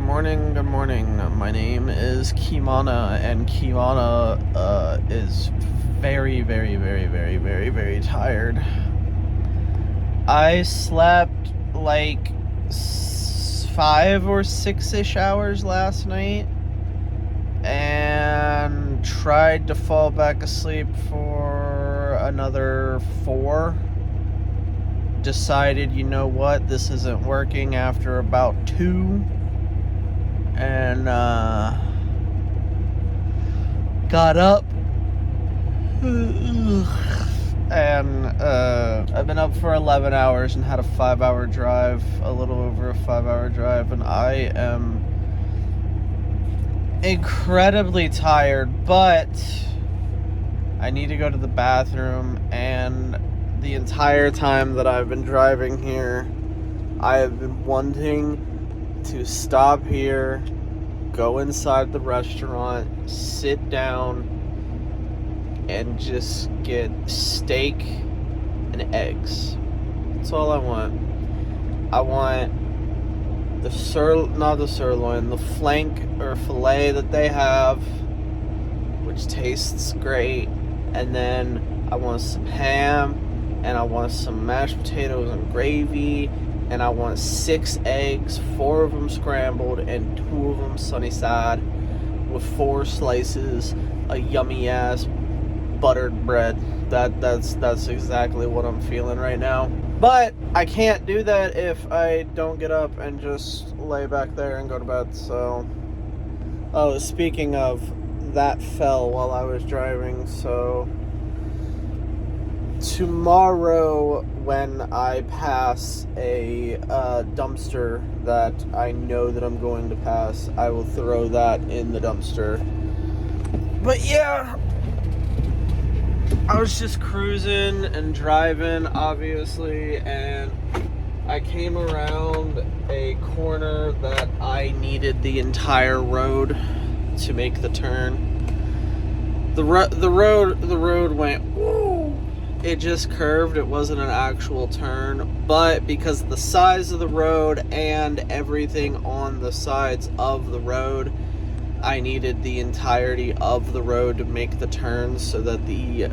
morning, good morning. My name is Kimana, and Kimana is very, very, very, very, very, very tired. I slept like 5 or 6-ish hours last night and tried to fall back asleep for another 4. Decided, you know what, this isn't working after about 2. And got up and I've been up for 11 hours and had a 5-hour drive, a little over a 5-hour drive, and I am incredibly tired, but I need to go to the bathroom. And the entire time that I've been driving here, I have been wanting to stop here, go inside the restaurant, sit down, and just get steak and eggs. That's all I want. I want the sirloin, the flank or fillet that they have, which tastes great, and then I want some ham, and I want some mashed potatoes and gravy, and I want 6 eggs, 4 of them scrambled, and 2 of them sunny side, with 4 slices of yummy ass buttered bread. That's exactly what I'm feeling right now. But I can't do that if I don't get up and just lay back there and go to bed. So, oh, speaking of, that fell while I was driving. So tomorrow, when I pass a dumpster that I know that I'm going to pass, I will throw that in the dumpster. But yeah, I was just cruising and driving, obviously, and I came around a corner that I needed the entire road to make the turn. The road went woo. It just curved. It wasn't an actual turn, but because of the size of the road and everything on the sides of the road, I needed the entirety of the road to make the turn so that the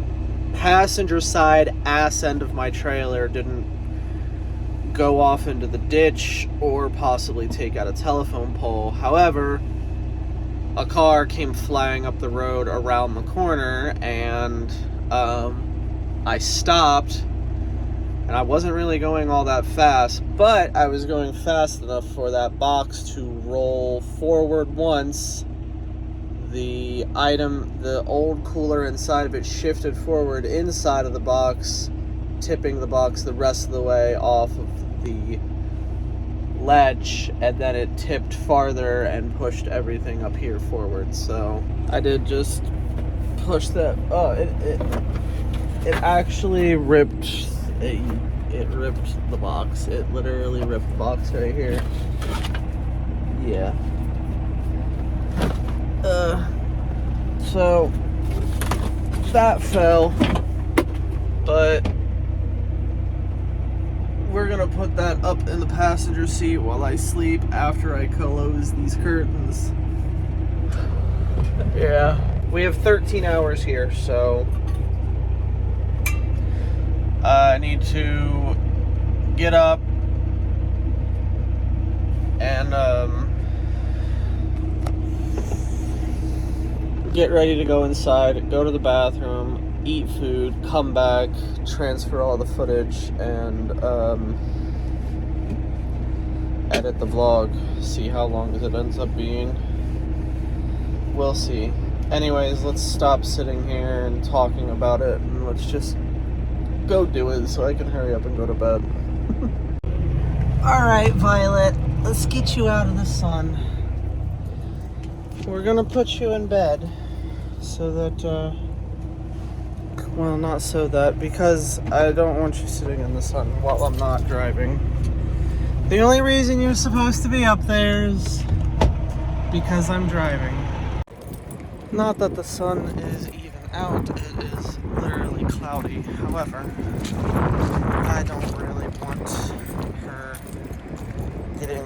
passenger side ass end of my trailer didn't go off into the ditch or possibly take out a telephone pole. However, a car came flying up the road around the corner, and I stopped, and I wasn't really going all that fast, but I was going fast enough for that box to roll forward once. The old cooler inside of it shifted forward inside of the box, tipping the box the rest of the way off of the ledge, and then it tipped farther and pushed everything up here forward. So I did just push that. Oh, it actually ripped. It ripped the box. It literally ripped the box right here. Yeah. So that fell, but we're gonna put that up in the passenger seat while I sleep after I close these curtains. Yeah, we have 13 hours here, so I need to get up and get ready to go inside, go to the bathroom, eat food, come back, transfer all the footage, and edit the vlog. See how long it ends up being. We'll see. Anyways, let's stop sitting here and talking about it, and let's just go do it so I can hurry up and go to bed. Alright, Violet, let's get you out of the sun. We're gonna put you in bed so that, well, not so that, because I don't want you sitting in the sun while I'm not driving. The only reason you're supposed to be up there is because I'm driving. Not that the sun is even out, it is literally cloudy. However, I don't really want her getting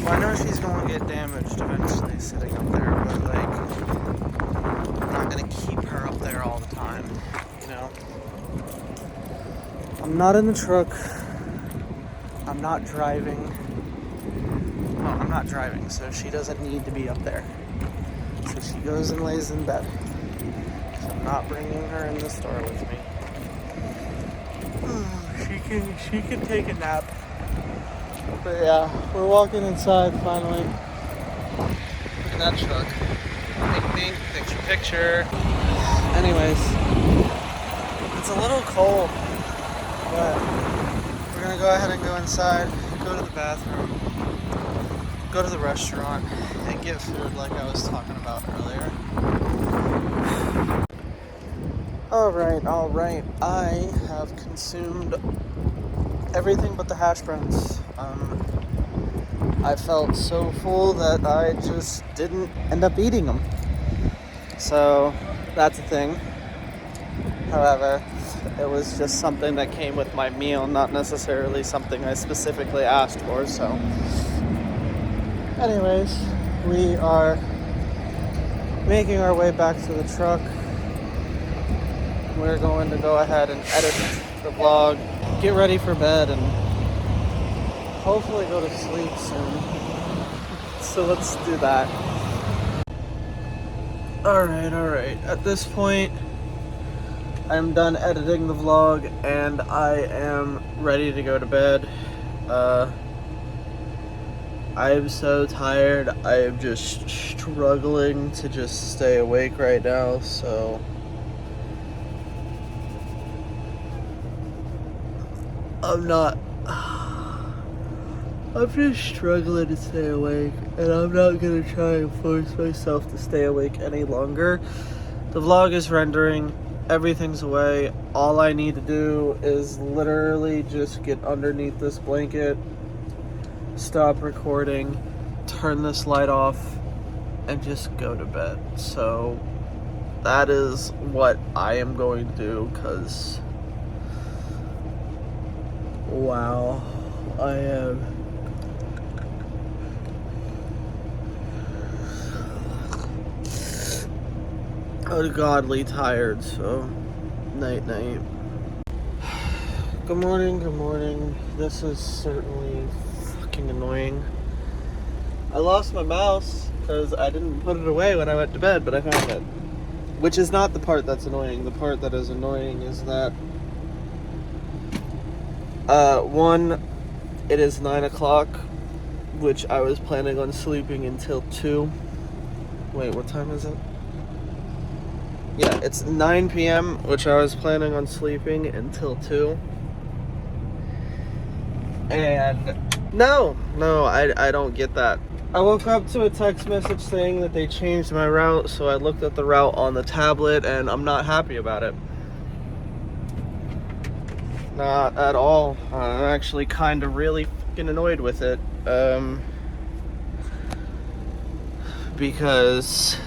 Well, I know she's going to get damaged eventually sitting up there, but, like, I'm not going to keep her up there all the time, you know? I'm not in the truck. I'm not driving. Well, I'm not driving, so she doesn't need to be up there. So she goes and lays in bed. So I'm not bringing her in the store with me. She can take a nap. But yeah, we're walking inside finally. Look at that truck. Pink, picture. Anyways, it's a little cold, but we're gonna go ahead and go inside, go to the bathroom, go to the restaurant, and get food like I was talking about earlier. Alright. I have consumed everything but the hash browns. I felt so full that I just didn't end up eating them. So, that's a thing. However, it was just something that came with my meal, not necessarily something I specifically asked for, so. Anyways, we are making our way back to the truck. We're going to go ahead and edit the vlog, get ready for bed, and hopefully go to sleep soon. So let's do that. Alright. At this point, I'm done editing the vlog and I am ready to go to bed. I am so tired. I am just struggling to just stay awake right now, so I'm just struggling to stay awake, and I'm not gonna try and force myself to stay awake any longer. The vlog is rendering, everything's away. All I need to do is literally just get underneath this blanket, stop recording, turn this light off, and just go to bed. So that is what I am going to do, because wow, I am ungodly tired. So night. Good morning. This is certainly fucking annoying. I lost my mouse because I didn't put it away when I went to bed, but I found it. Which is not the part that's annoying. The part that is annoying is that one, it is 9 o'clock, which I was planning on sleeping until 2. Wait, what time is it? Yeah, it's 9 p.m., which I was planning on sleeping until 2. And no, I don't get that. I woke up to a text message saying that they changed my route, so I looked at the route on the tablet, and I'm not happy about it. Not at all. I'm actually kind of really fucking annoyed with it. Because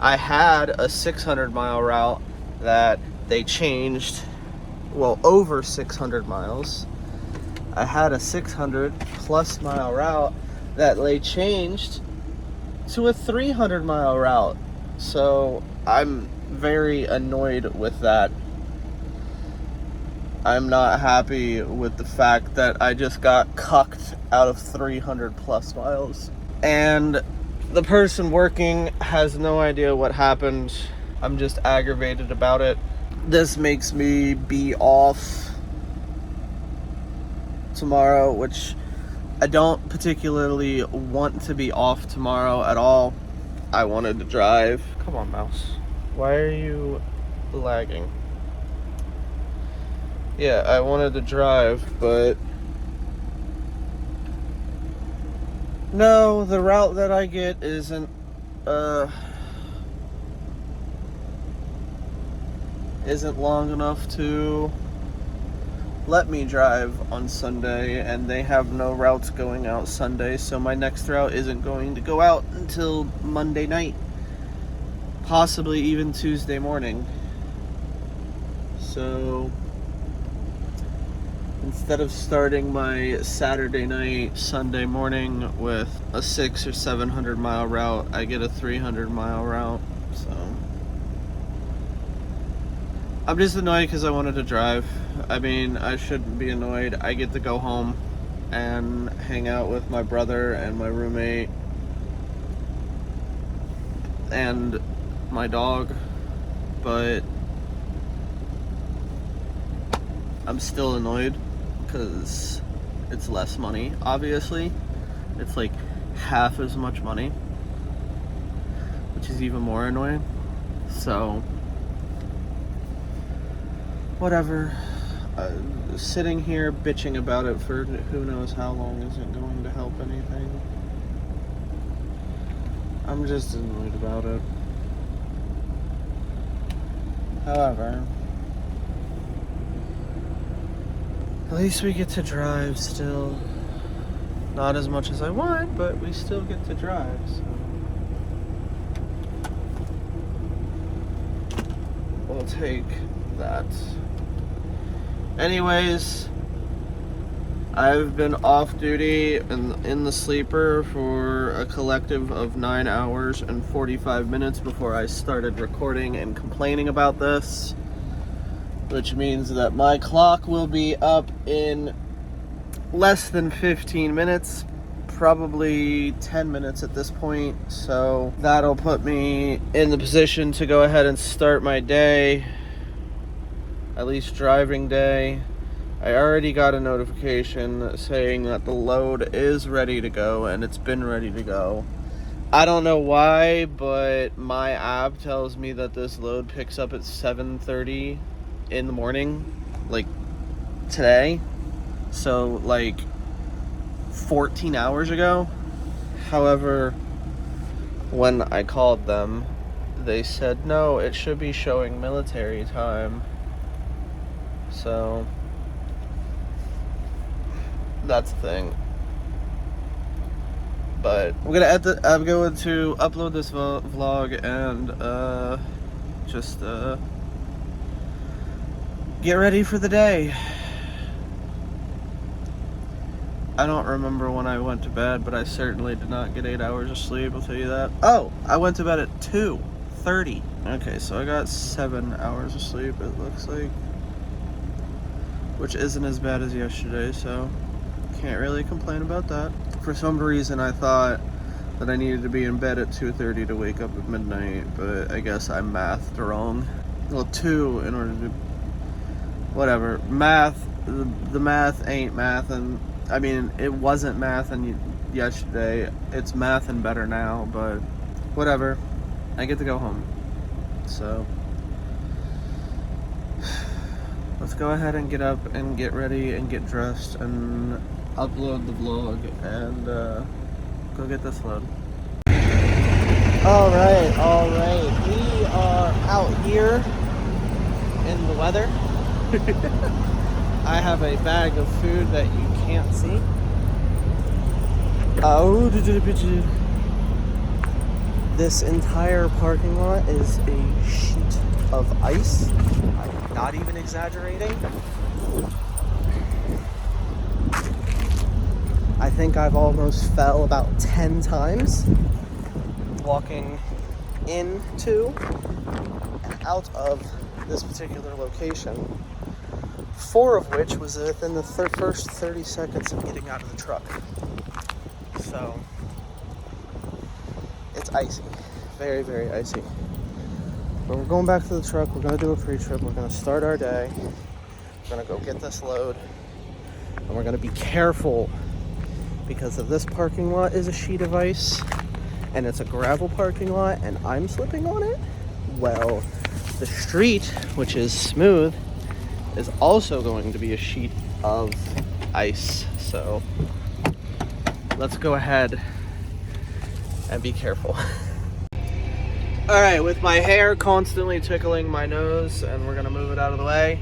I had a 600-mile route that they changed, well, over 600 miles. I had a 600+ mile route that they changed to a 300-mile route. So I'm very annoyed with that. I'm not happy with the fact that I just got cucked out of 300+ miles. And the person working has no idea what happened. I'm just aggravated about it. This makes me be off tomorrow, which I don't particularly want to be off tomorrow at all. I wanted to drive. Come on, mouse. Why are you lagging? Yeah, I wanted to drive, but no, the route that I get isn't long enough to let me drive on Sunday, and they have no routes going out Sunday, so my next route isn't going to go out until Monday night, possibly even Tuesday morning. So instead of starting my Saturday night, Sunday morning with a 600 or 700 mile route, I get a 300 mile route. So I'm just annoyed because I wanted to drive. I mean, I shouldn't be annoyed. I get to go home and hang out with my brother and my roommate and my dog, but I'm still annoyed because it's less money, obviously. It's like half as much money, which is even more annoying. So, whatever. Sitting here bitching about it for who knows how long isn't going to help anything. I'm just annoyed about it. However, at least we get to drive still. Not as much as I want, but we still get to drive, so we'll take that. Anyways, I've been off duty in the sleeper for a collective of 9 hours and 45 minutes before I started recording and complaining about this, which means that my clock will be up in less than 15 minutes, probably 10 minutes at this point. So that'll put me in the position to go ahead and start my day, at least driving day. I already got a notification saying that the load is ready to go, and it's been ready to go. I don't know why, but my app tells me that this load picks up at 7:30 in the morning, like today. So like 14 hours ago. However, when I called them, they said no, it should be showing military time. So that's the thing. But I'm going to upload this vlog and just get ready for the day. I don't remember when I went to bed, but I certainly did not get 8 hours of sleep, I'll tell you that. Oh, I went to bed at 2:30. Okay, so I got 7 hours of sleep, it looks like, which isn't as bad as yesterday, so can't really complain about that. For some reason, I thought that I needed to be in bed at 2:30 to wake up at midnight, but I guess I mathed wrong. Well, 2 in order to... Whatever. Math, the math ain't math, and I mean, it wasn't math and yesterday. It's math and better now, but whatever. I get to go home. So let's go ahead and get up and get ready and get dressed and upload the vlog and go get this load. Alright. We are out here in the weather. I have a bag of food that you can't see. This entire parking lot is a sheet of ice. I'm not even exaggerating. I think I've almost fell about 10 times walking into and out of this particular location. 4 of which was within the first 30 seconds of getting out of the truck. So, it's icy. Very, very icy. But we're going back to the truck. We're going to do a pre-trip. We're going to start our day. We're going to go get this load. And we're going to be careful because if this parking lot is a sheet of ice and it's a gravel parking lot and I'm slipping on it, well, the street, which is smooth, is also going to be a sheet of ice. So let's go ahead and be careful. Alright, with my hair constantly tickling my nose, and we're gonna move it out of the way,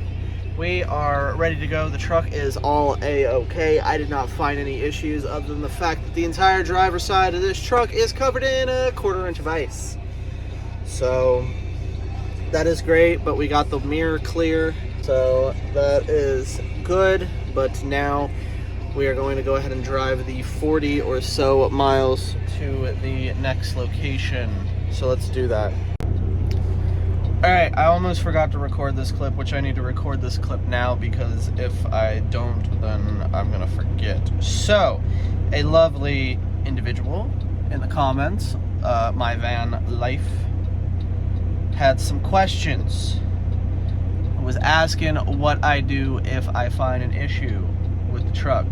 we are ready to go. The truck is all A-okay. I did not find any issues other than the fact that the entire driver's side of this truck is covered in a 1/4 inch of ice. So that is great, but we got the mirror clear, so that is good. but now we are going to go ahead and drive the 40 or so miles to the next location. So let's do that. Alright, I almost forgot to record this clip, which I need to record this clip now because if I don't, then I'm gonna forget. So, a lovely individual in the comments, my van life, had some questions. Was asking what I do if I find an issue with the truck.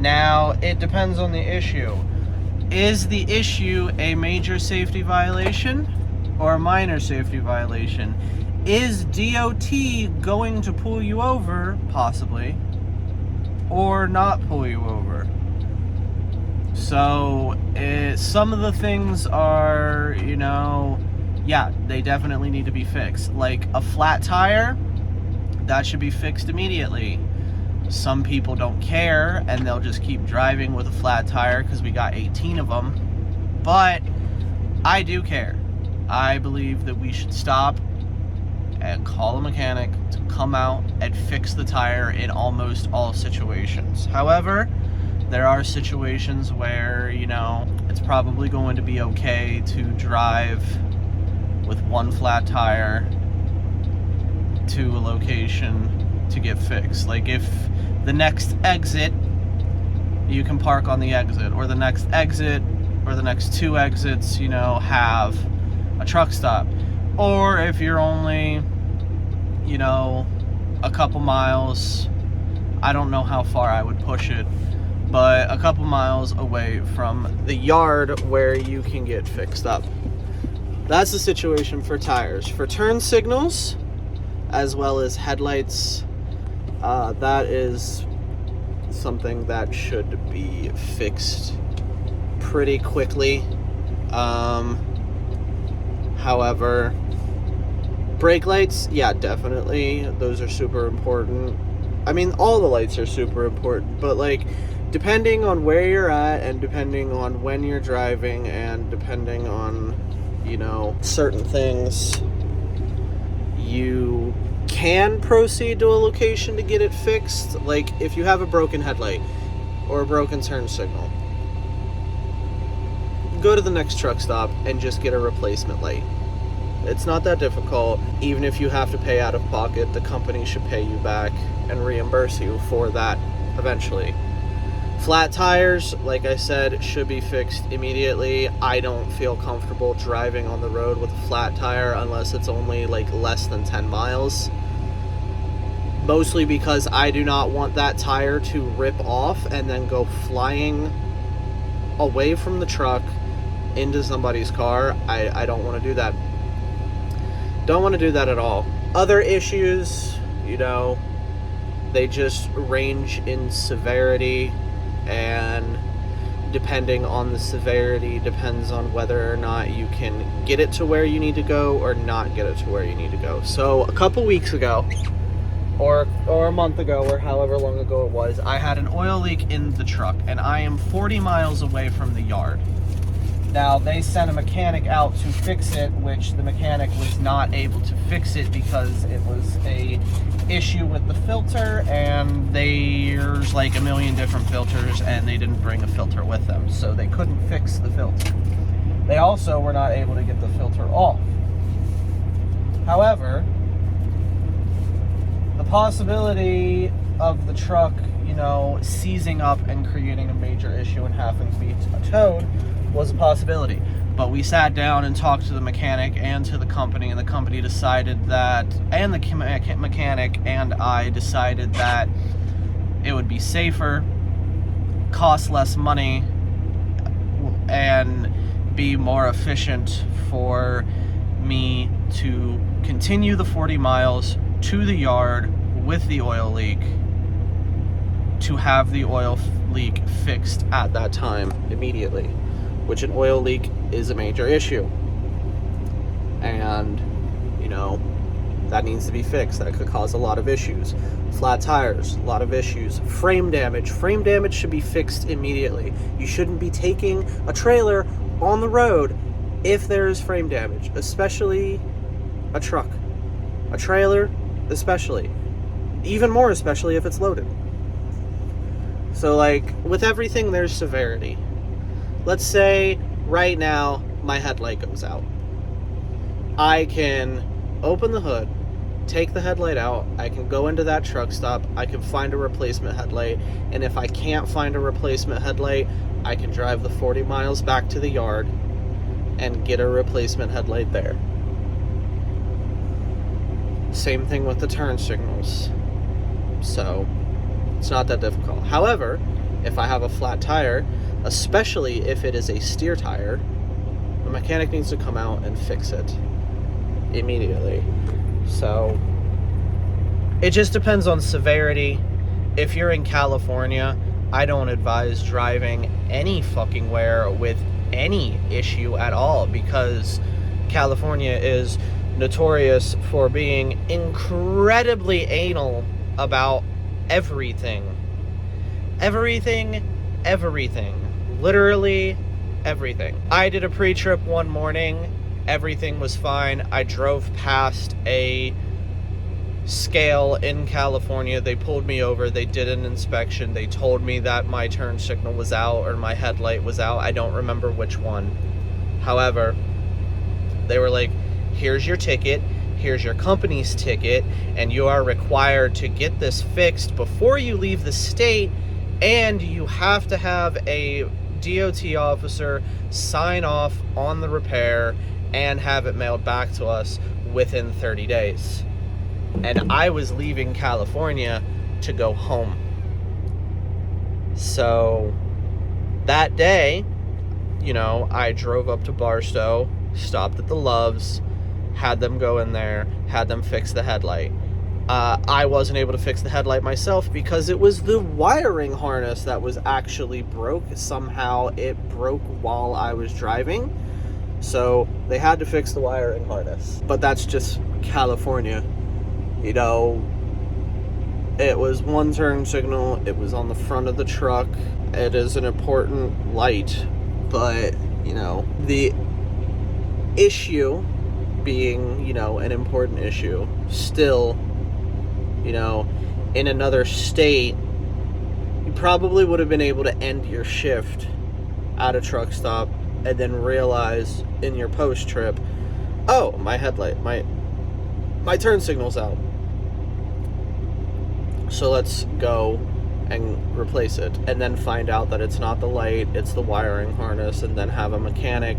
Now, it depends on the issue. Is the issue a major safety violation or a minor safety violation? Is DOT going to pull you over, possibly, or not pull you over? So, some of the things are, you know, yeah, they definitely need to be fixed. Like a flat tire, that should be fixed immediately. Some people don't care and they'll just keep driving with a flat tire because we got 18 of them. But I do care. I believe that we should stop and call a mechanic to come out and fix the tire in almost all situations. However, there are situations where, you know, it's probably going to be okay to drive with one flat tire to a location to get fixed. Like if the next exit, you can park on the exit, or the next exit or the next two exits, you know, have a truck stop. Or if you're only, you know, a couple miles, I don't know how far I would push it, but a couple miles away from the yard where you can get fixed up. That's the situation for tires. For turn signals, as well as headlights, that is something that should be fixed pretty quickly. However, brake lights, yeah, definitely. Those are super important. I mean, all the lights are super important, but like, depending on where you're at and depending on when you're driving and depending on, you know, certain things, you can proceed to a location to get it fixed. Like if you have a broken headlight or a broken turn signal, go to the next truck stop and just get a replacement light. It's not that difficult. Even if you have to pay out of pocket, the company should pay you back and reimburse you for that eventually. Flat tires, like I said, should be fixed immediately. I don't feel comfortable driving on the road with a flat tire unless it's only like less than 10 miles. Mostly because I do not want that tire to rip off and then go flying away from the truck into somebody's car. I don't want to do that. Don't want to do that at all. Other issues, you know, they just range in severity, and depending on the severity depends on whether or not you can get it to where you need to go or not get it to where you need to go. So a couple weeks ago, or a month ago, or however long ago it was, I had an oil leak in the truck, and I am 40 miles away from the yard. Now, they sent a mechanic out to fix it, which the mechanic was not able to fix it because it was a issue with the filter, and there's like a million different filters, and they didn't bring a filter with them, so they couldn't fix the filter. They also were not able to get the filter off. However, the possibility of the truck, you know, seizing up and creating a major issue and having to be towed was a possibility. But we sat down and talked to the mechanic and to the company, and the company decided that, and the mechanic and I decided that it would be safer, cost less money, and be more efficient for me to continue the 40 miles to the yard with the oil leak, to have the oil leak fixed at that time immediately, which an oil leak is a major issue. And, you know, that needs to be fixed. That could cause a lot of issues. Flat tires, a lot of issues. Frame damage. Frame damage should be fixed immediately. You shouldn't be taking a trailer on the road if there is frame damage, especially a truck. A trailer, especially. even more, especially if it's loaded. So, like, with everything, there's severity. Let's say right now my headlight goes out. I can open the hood, take the headlight out, I can go into that truck stop, I can find a replacement headlight, and if I can't find a replacement headlight, I can drive the 40 miles back to the yard and get a replacement headlight there. Same thing with the turn signals. So, it's not that difficult. However, if I have a flat tire, especially if it is a steer tire, the mechanic needs to come out and fix it immediately. So, it just depends on severity. If you're in California, I don't advise driving any fucking where with any issue at all, because California is notorious for being incredibly anal about everything. Everything. Literally everything. I did a pre-trip one morning. Everything was fine. I drove past a scale in California. They pulled me over. They did an inspection. They told me that my turn signal was out or my headlight was out. I don't remember which one. However, they were like, here's your ticket, here's your company's ticket, and you are required to get this fixed before you leave the state, and you have to have a DOT officer sign off on the repair and have it mailed back to us within 30 days. And I was leaving California to go home. So that day, I drove up to Barstow, stopped at the Loves, had them go in there, had them fix the headlight. I wasn't able to fix the headlight myself because it was the wiring harness that was actually broke. Somehow it broke while I was driving. So they had to fix the wiring harness. But that's just California. It was one turn signal. It was on the front of the truck. It is an important light. But, the issue being, an important issue, still, in another state, you probably would have been able to end your shift at a truck stop and then realize in your post trip, oh, my headlight, my turn signal's out. So let's go and replace it, and then find out that it's not the light, it's the wiring harness, and then have a mechanic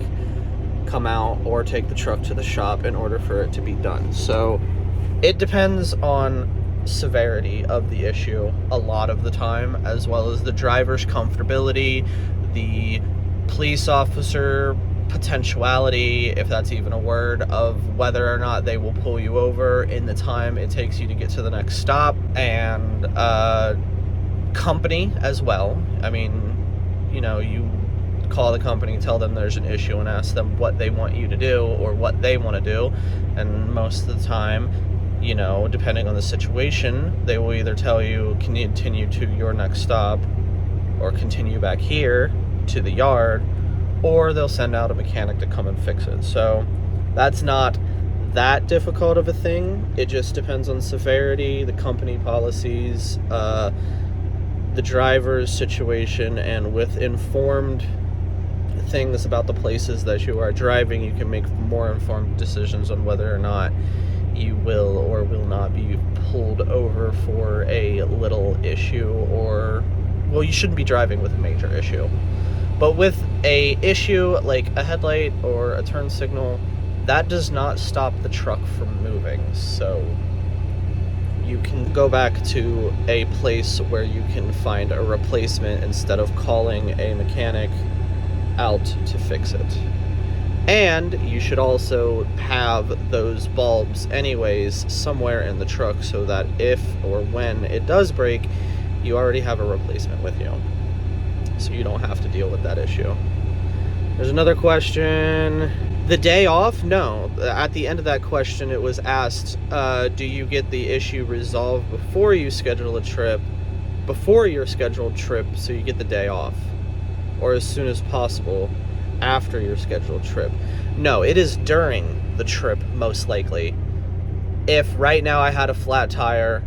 come out or take the truck to the shop in order for it to be done. So it depends on severity of the issue a lot of the time, as well as the driver's comfortability, the police officer potentiality, if that's even a word, of whether or not they will pull you over in the time it takes you to get to the next stop, and company as well. I mean, you call the company, tell them there's an issue, and ask them what they want you to do or what they want to do, and most of the time, depending on the situation, they will either tell you continue to your next stop or continue back here to the yard, or they'll send out a mechanic to come and fix it. So that's not that difficult of a thing. It just depends on severity, the company policies, the driver's situation, and with informed things about the places that you are driving, you can make more informed decisions on whether or not you will or will not be pulled over for a little issue, or, well, you shouldn't be driving with a major issue. But with a issue like a headlight or a turn signal, that does not stop the truck from moving. So you can go back to a place where you can find a replacement instead of calling a mechanic out to fix it. And you should also have those bulbs anyways somewhere in the truck, so that if or when it does break, you already have a replacement with you, so you don't have to deal with that issue. There's another question. The day off? No. At the end of that question, it was asked, do you get the issue resolved before you schedule a trip, before your scheduled trip, so you get the day off, or as soon as possible after your scheduled trip? No, it is during the trip, most likely. If right now I had a flat tire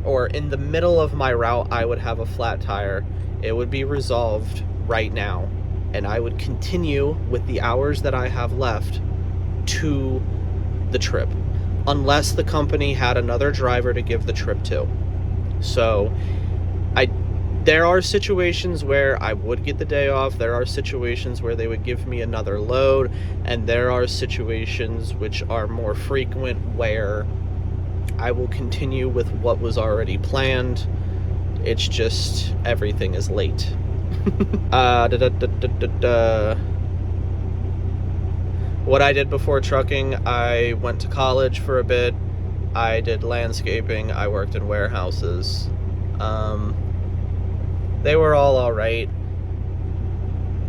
or in the middle of my route, I would have a flat tire. It would be resolved right now, and I would continue with the hours that I have left to the trip, unless the company had another driver to give the trip to. So there are situations where I would get the day off. There are situations where they would give me another load, and there are situations which are more frequent where I will continue with what was already planned. It's just everything is late. What I did before trucking, I went to college for a bit. I did landscaping. I worked in warehouses. They were all right.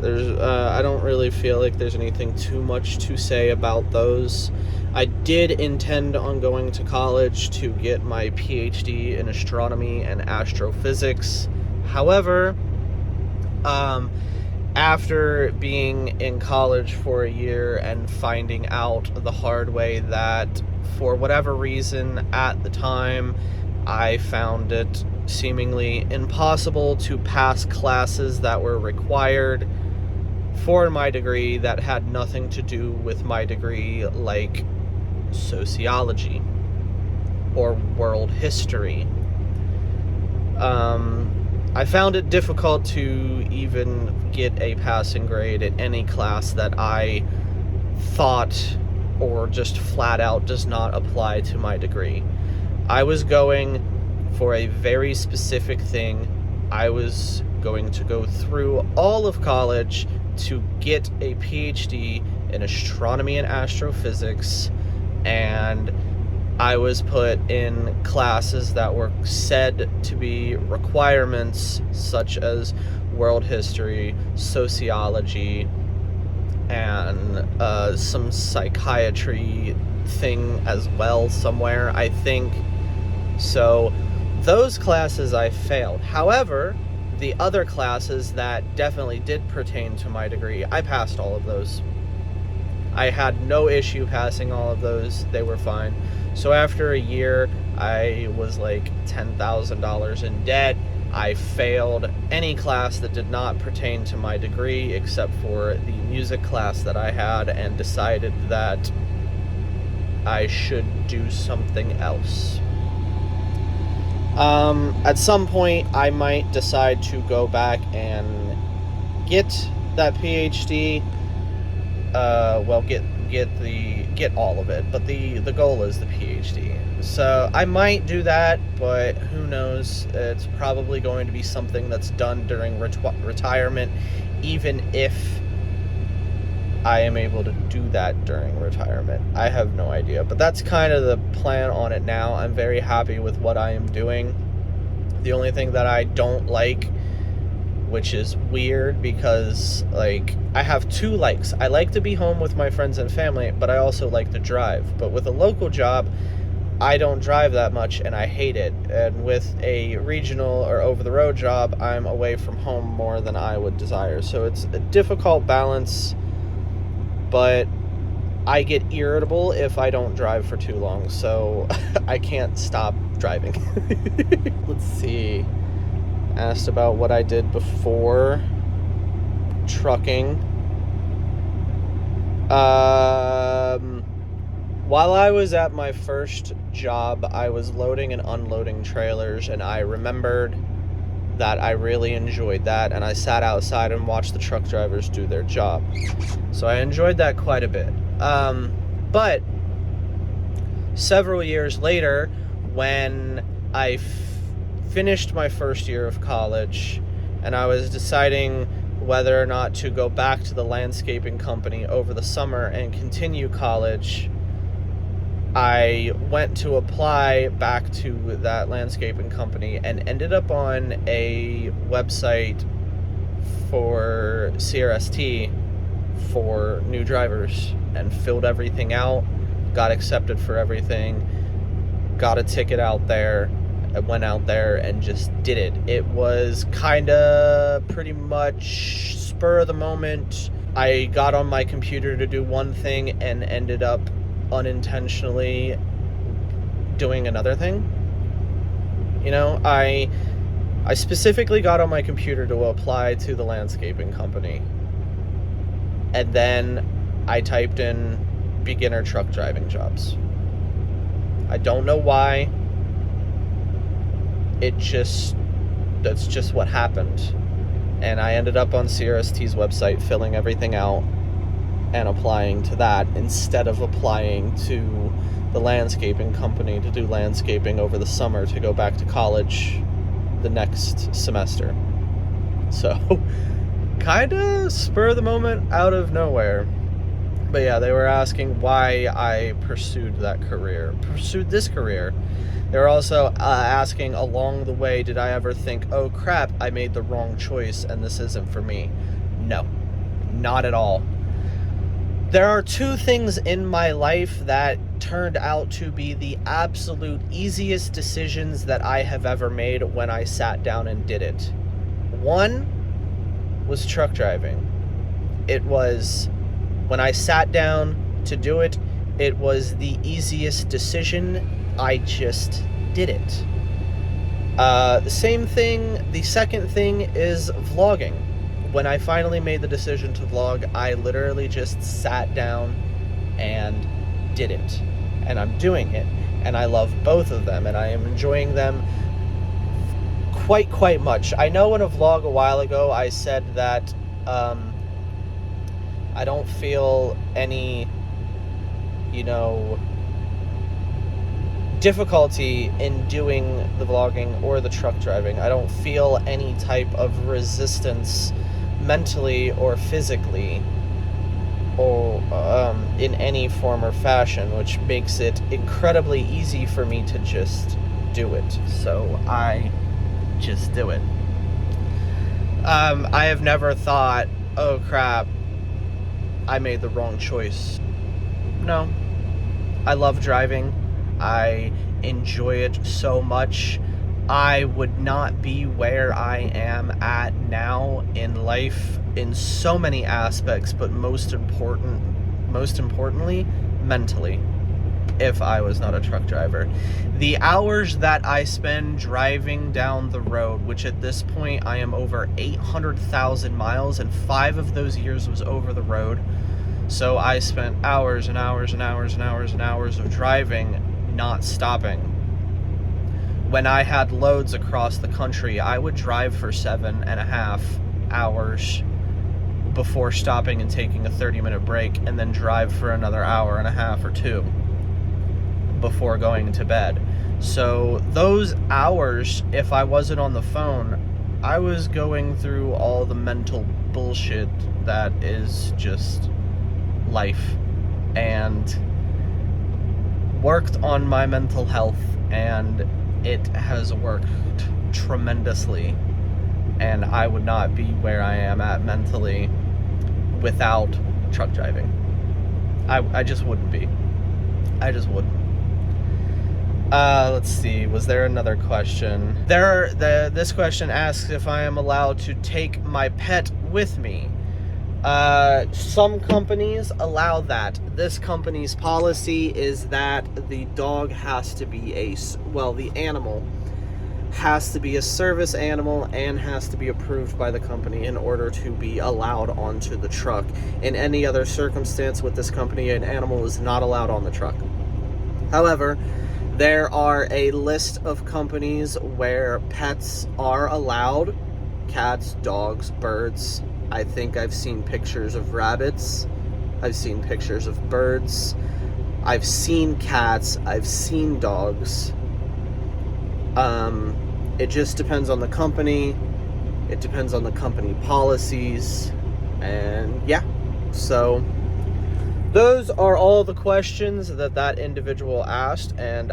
I don't really feel like there's anything too much to say about those. I did intend on going to college to get my PhD in astronomy and astrophysics. However, after being in college for a year and finding out the hard way that for whatever reason at the time, I found it seemingly impossible to pass classes that were required for my degree that had nothing to do with my degree, like sociology or world history. I found it difficult to even get a passing grade at any class that I thought or just flat out does not apply to my degree. I was going for a very specific thing. I was going to go through all of college to get a PhD in astronomy and astrophysics, and I was put in classes that were said to be requirements, such as world history, sociology, and some psychiatry thing as well somewhere, I think. So those classes I failed. However, the other classes that definitely did pertain to my degree, I passed all of those. I had no issue passing all of those. They were fine. So after a year, I was like $10,000 in debt. I failed any class that did not pertain to my degree except for the music class that I had, and decided that I should do something else. At some point, I might decide to go back and get that PhD. Get all of it, but the goal is the PhD. So I might do that, but who knows? It's probably going to be something that's done during retirement, even if I am able to do that during retirement. I have no idea, but that's kind of the plan on it now. I'm very happy with what I am doing. The only thing that I don't like, which is weird because, like, I have two likes. I like to be home with my friends and family, but I also like to drive. But with a local job, I don't drive that much, and I hate it. And with a regional or over-the-road job, I'm away from home more than I would desire. So it's a difficult balance, but I get irritable if I don't drive for too long, so I can't stop driving. Let's see. Asked about what I did before trucking. While I was at my first job, I was loading and unloading trailers, and I remembered that I really enjoyed that, and I sat outside and watched the truck drivers do their job. So I enjoyed that quite a bit. But several years later, when I finished my first year of college, and I was deciding whether or not to go back to the landscaping company over the summer and continue college, I went to apply back to that landscaping company and ended up on a website for CRST for new drivers, and filled everything out, got accepted for everything, got a ticket out there. I went out there and just did it. It was kind of pretty much spur of the moment. I got on my computer to do one thing and ended up unintentionally doing another thing. You know, I specifically got on my computer to apply to the landscaping company. And then I typed in beginner truck driving jobs. I don't know why. That's just what happened. And I ended up on CRST's website filling everything out and applying to that instead of applying to the landscaping company to do landscaping over the summer to go back to college the next semester. So, kind of spur of the moment out of nowhere. But yeah, they were asking why I pursued this career. They were also asking along the way, did I ever think, oh crap, I made the wrong choice and this isn't for me? No, not at all. There are two things in my life that turned out to be the absolute easiest decisions that I have ever made when I sat down and did it. One was truck driving. It was, when I sat down to do it, it was the easiest decision. I just did it. The second thing is vlogging. When I finally made the decision to vlog, I literally just sat down and did it. And I'm doing it. And I love both of them, and I am enjoying them quite much. I know in a vlog a while ago I said that I don't feel any, difficulty in doing the vlogging or the truck driving. I don't feel any type of resistance mentally or physically or in any form or fashion, which makes it incredibly easy for me to just do it. So I just do it. I have never thought, oh crap, I made the wrong choice. No. I love driving. I enjoy it so much. I would not be where I am at now in life in so many aspects, but most importantly, mentally, if I was not a truck driver. The hours that I spend driving down the road, which at this point I am over 800,000 miles, and 5 of those years was over the road. So I spent hours and hours and hours and hours and hours of driving, not stopping. When I had loads across the country, I would drive for 7.5 hours before stopping and taking a 30-minute break, and then drive for another hour and a half or 2 before going to bed. So those hours, if I wasn't on the phone, I was going through all the mental bullshit that is just life, and worked on my mental health, and it has worked tremendously, and I would not be where I am at mentally without truck driving. I just wouldn't be. I just wouldn't. Let's see, was there another question? This question asks if I am allowed to take my pet with me. Some companies allow that. This company's policy is that the dog has to be the animal has to be a service animal and has to be approved by the company in order to be allowed onto the truck. In any other circumstance with this company, an animal is not allowed on the truck. However, there are a list of companies where pets are allowed. Cats, dogs, birds. I think I've seen pictures of rabbits. I've seen pictures of birds. I've seen cats. I've seen dogs. It just depends on the company. It depends on the company policies. And yeah, so those are all the questions that individual asked, and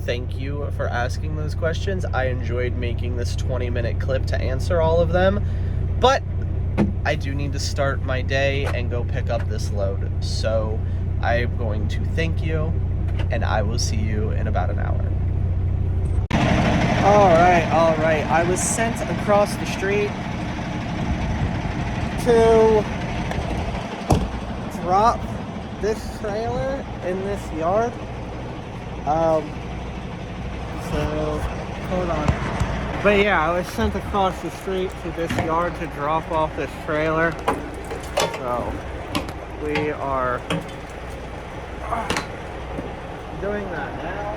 thank you for asking those questions. I enjoyed making this 20-minute clip to answer all of them, but I do need to start my day and go pick up this load. So I'm going to thank you, and I will see you in about an hour. All right. I was sent across the street to drop this trailer in this yard. So Hold on. But yeah, I was sent across the street to this yard to drop off this trailer. So we are doing that now.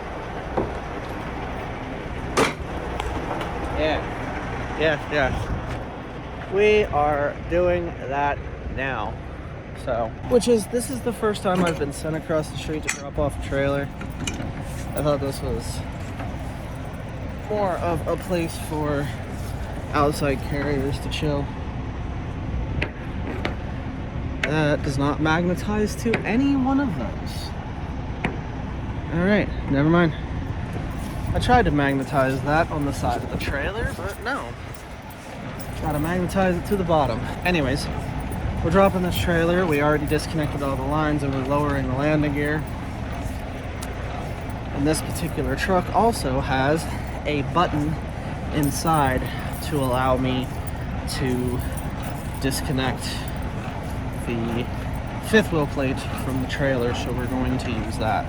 Yeah. Yes. We are doing that now. So, this is the first time I've been sent across the street to drop off a trailer. I thought this was more of a place for outside carriers to chill. That does not magnetize to any one of those. Alright, never mind. I tried to magnetize that on the side of the trailer, but no. Gotta magnetize it to the bottom. Anyways, we're dropping this trailer. We already disconnected all the lines and we're lowering the landing gear. And this particular truck also has a button inside to allow me to disconnect the fifth wheel plate from the trailer, so we're going to use that.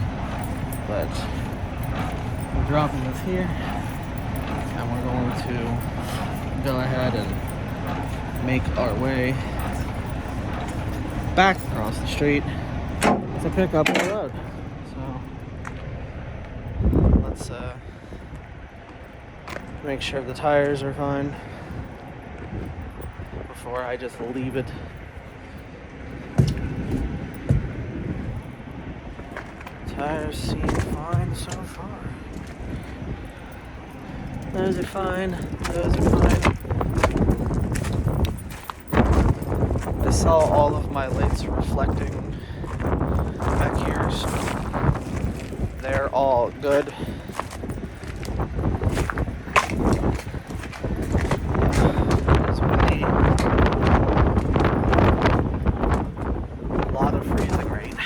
But we're dropping this here and we're going to go ahead and make our way back across the street to pick up the load. So let's make sure the tires are fine before I just leave it. Tires seem fine so far. Those are fine. Those are fine. I saw all of my lights reflecting back here, so they're all good. It's windy. A lot of freezing rain.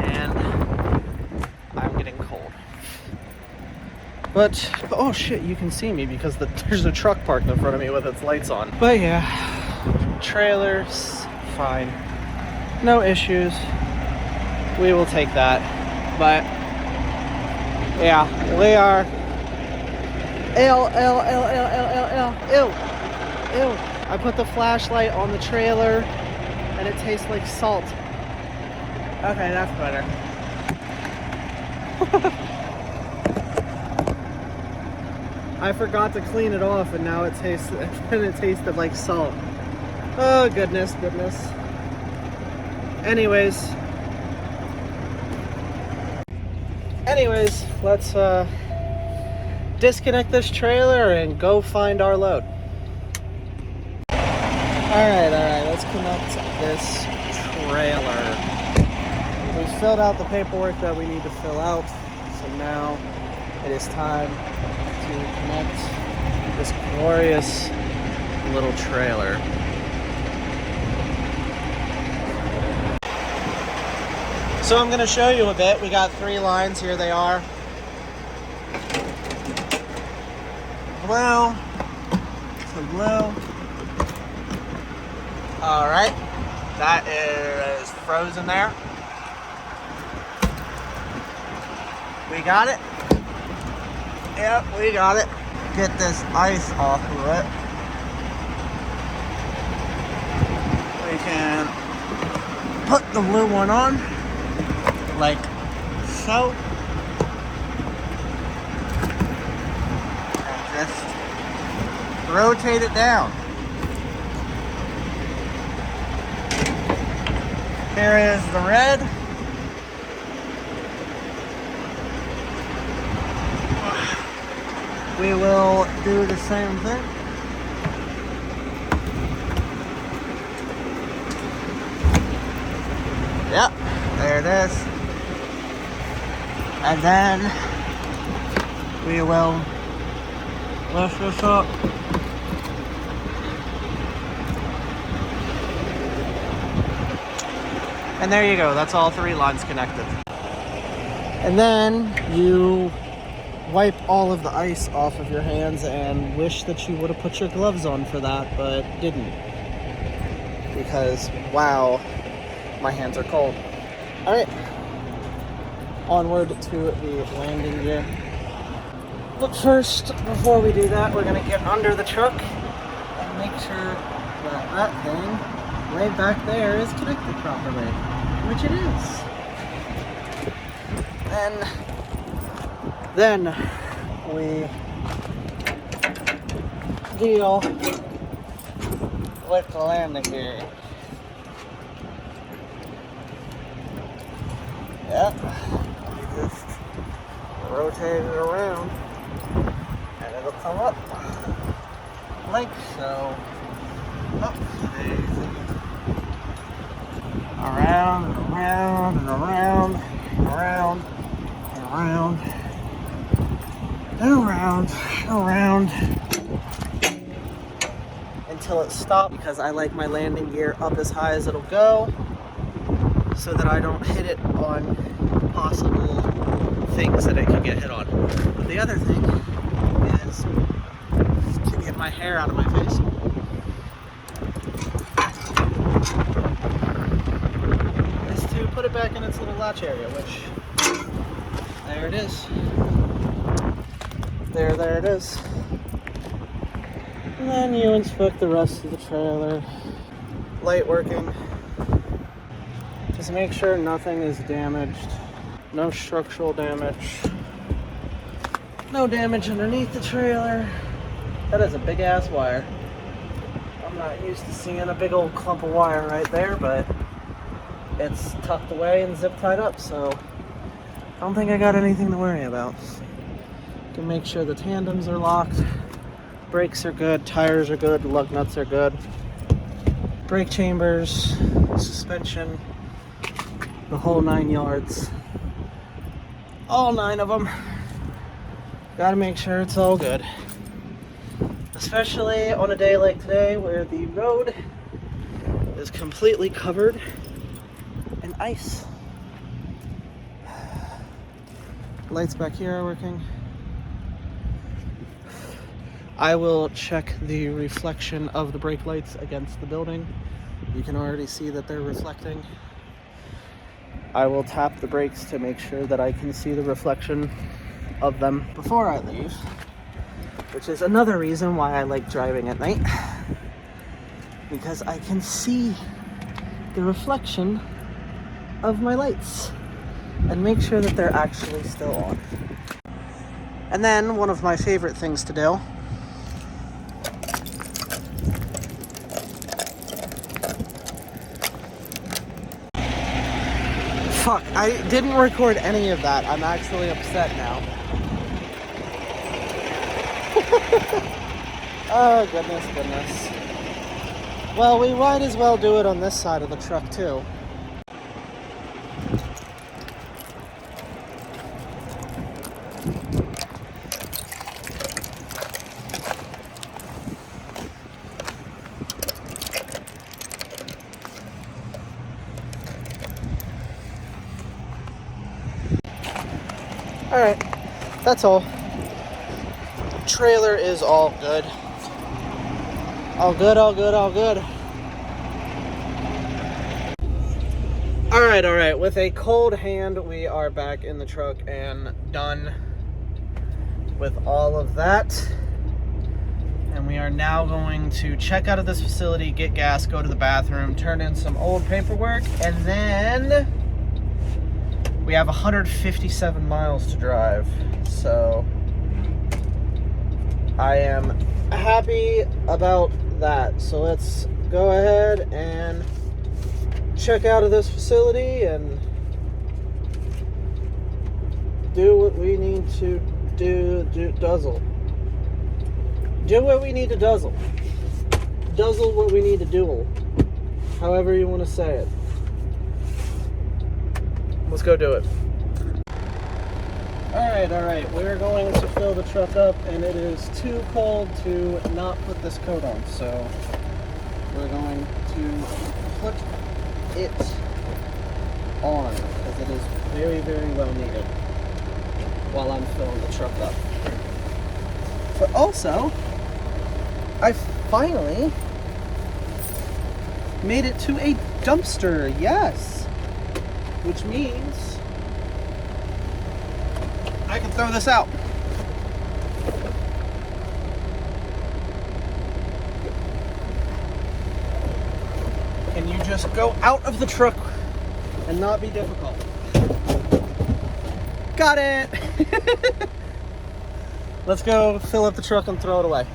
And I'm getting cold. But, oh shit, you can see me because there's a truck parked in front of me with its lights on. But yeah, trailer's fine. No issues. We will take that. But, yeah, we are... Ew. I put the flashlight on the trailer and it tastes like salt. Okay, that's better. I forgot to clean it off and now it tasted like salt. Oh, goodness. Anyways, let's disconnect this trailer and go find our load. Alright, let's connect this trailer. We filled out the paperwork that we need to fill out, so now it is time to connect this glorious little trailer. So I'm going to show you a bit. We got 3 lines. Here they are. Blue to blue. Alright. That is frozen there. We got it. Yep, we got it. Get this ice off of it. We can put the blue one on, like so. And just rotate it down. Here is the red. We will do the same thing. Yep, there it is. And then we will lift this up. And there you go, that's all 3 lines connected. And then you wipe all of the ice off of your hands and wish that you would have put your gloves on for that, but didn't. Because, wow, my hands are cold. Alright, onward to the landing gear. But first, before we do that, we're gonna get under the truck and make sure that that thing way back there is connected properly, which it is. And then we deal with the landing gear. Yep. You just rotate it around and it'll come up like so. Up, around and around and around and around and around and around and around until it stops, because I like my landing gear up as high as it'll go so that I don't hit it on possible things that it could get hit on. But the other thing is to get my hair out of my face. Is to put it back in its little latch area, which, there it is. There it is. And then you inspect the rest of the trailer. Light working. Just make sure nothing is damaged. No structural damage. No damage underneath the trailer. That is a big ass wire. I'm not used to seeing a big old clump of wire right there, but it's tucked away and zip tied up, so I don't think I got anything to worry about. You can make sure the tandems are locked. Brakes are good, tires are good, lug nuts are good. Brake chambers, suspension, the whole 9 yards. All 9 of them. Gotta make sure it's all good. Especially on a day like today where the road is completely covered in ice. Lights back here are working. I will check the reflection of the brake lights against the building. You can already see that they're reflecting. I will tap the brakes to make sure that I can see the reflection of them before I leave, which is another reason why I like driving at night, because I can see the reflection of my lights and make sure that they're actually still on. And then one of my favorite things to do Fuck, I didn't record any of that. I'm actually upset now. Oh, goodness. Well, we might as well do it on this side of the truck, too. Alright, that's all. Trailer is all good. All good. Alright. With a cold hand, we are back in the truck and done with all of that. And we are now going to check out of this facility, get gas, go to the bathroom, turn in some old paperwork, and then we have 157 miles to drive. So I am happy about that. So let's go ahead and check out of this facility and do what we need to do. Do what we need to duzzle what we need to do, however you want to say it. Let's go do it. Alright, we're going to fill the truck up, and it is too cold to not put this coat on, so we're going to put it on, because it is very, very well needed while I'm filling the truck up. But also, I finally made it to a dumpster, yes! Which means I can throw this out. and you just go out of the truck and not be difficult. Got it! Let's go fill up the truck and throw it away.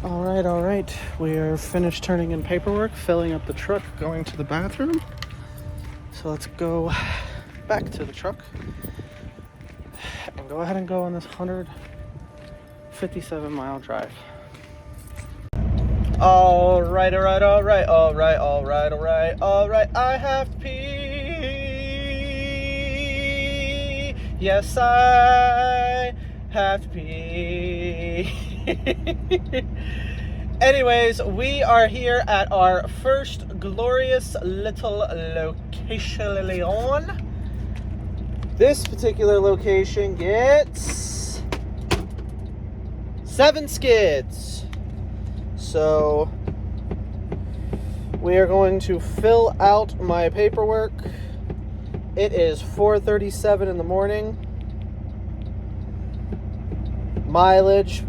All right. We are finished turning in paperwork, filling up the truck, going to the bathroom. So let's go back to the truck and go ahead and go on this 157-mile drive. All right. I have to pee. Yes, I have to pee. Anyways, we are here at our first glorious little location. This particular location gets 7 skids. So we are going to fill out my paperwork. It is 4:37 in the morning. Mileage,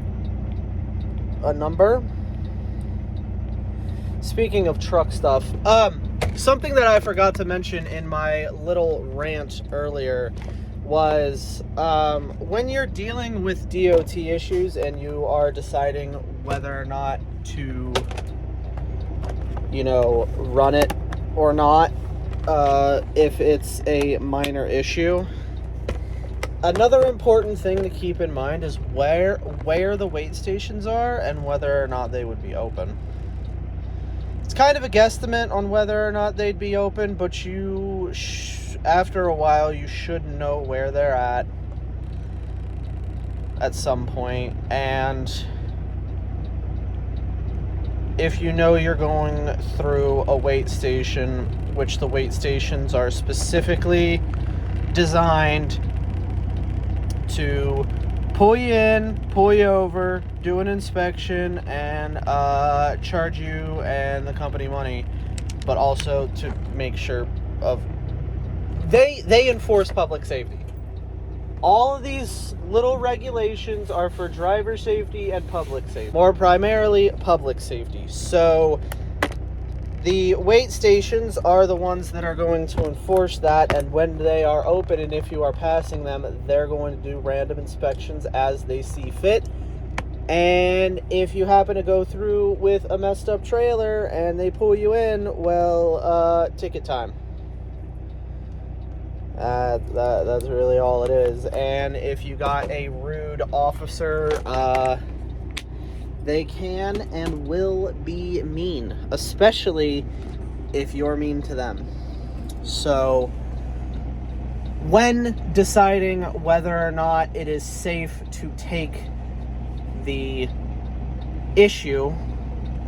a number. Speaking of truck stuff, something that I forgot to mention in my little rant earlier was when you're dealing with DOT issues and you are deciding whether or not to, run it or not, if it's a minor issue. Another important thing to keep in mind is where the wait stations are and whether or not they would be open. It's kind of a guesstimate on whether or not they'd be open, but after a while, you should know where they're at some point. And if you know you're going through a wait station, which the wait stations are specifically designed to pull you in, pull you over, do an inspection, and charge you and the company money, but also to make sure of they enforce public safety. All of these little regulations are for driver safety and public safety, more primarily public safety. So the wait stations are the ones that are going to enforce that, and when they are open and if you are passing them, they're going to do random inspections as they see fit. And if you happen to go through with a messed up trailer and they pull you in, well, ticket time. That's really all it is. And if you got a rude officer, they can and will be mean, especially if you're mean to them. So when deciding whether or not it is safe to take the issue,